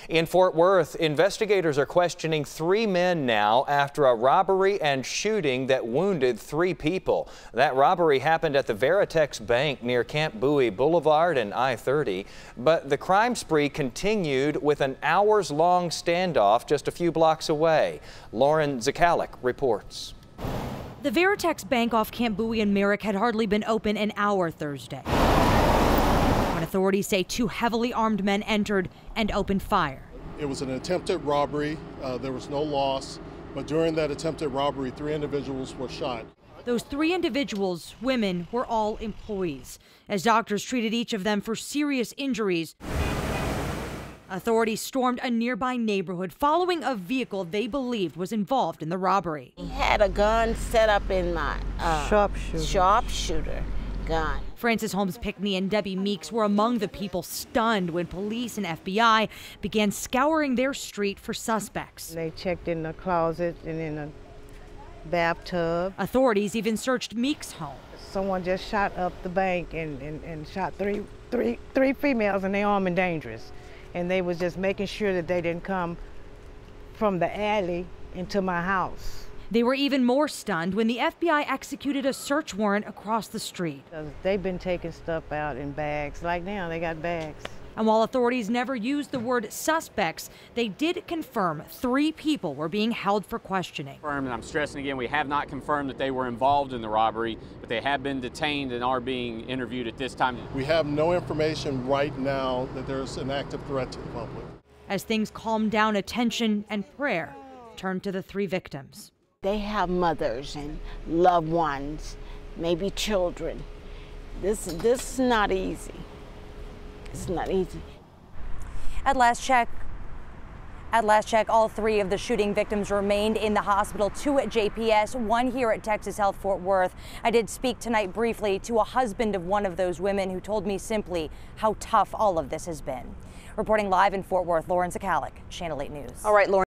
In Fort Worth, investigators are questioning 3 men now after a robbery and shooting that wounded 3 people. That robbery happened at the Veritex Bank near Camp Bowie Boulevard and I-30. But the crime spree continued with an hours-long standoff just a few blocks away. Lauren Zakalik reports. The Veritex Bank off Camp Bowie and Merrick had hardly been open an hour Thursday when authorities say 2 heavily armed men entered and opened fire. It was an attempted robbery. There was no loss, but during that attempted robbery, 3 individuals were shot. Those 3 individuals, women, were all employees. As doctors treated each of them for serious injuries, authorities stormed a nearby neighborhood following a vehicle they believed was involved in the robbery. He had a gun set up in my sharpshooter gun. Frances Holmes Pickney and Debbie Meeks were among the people stunned when police and FBI began scouring their street for suspects. They checked in the closet and in the bathtub. Authorities even searched Meeks' home. Someone just shot up the bank and shot three females, and they're armed and dangerous. And they was just making sure that they didn't come from the alley into my house. They were even more stunned when the FBI executed a search warrant across the street. They've been taking stuff out in bags. Like now, they got bags. And while authorities never used the word suspects, they did confirm 3 people were being held for questioning. And I'm stressing again, we have not confirmed that they were involved in the robbery, but they have been detained and are being interviewed at this time. We have no information right now that there's an active threat to the public. As things calmed down, attention and prayer turned to the 3 victims. They have mothers and loved ones, maybe children. This is not easy. It's not easy. At last check, all 3 of the shooting victims remained in the hospital, 2 at JPS, 1 here at Texas Health Fort Worth. I did speak tonight briefly to a husband of one of those women who told me simply how tough all of this has been. Reporting live in Fort Worth, Lauren Zakalik, Channel 8 News. All right, Lauren.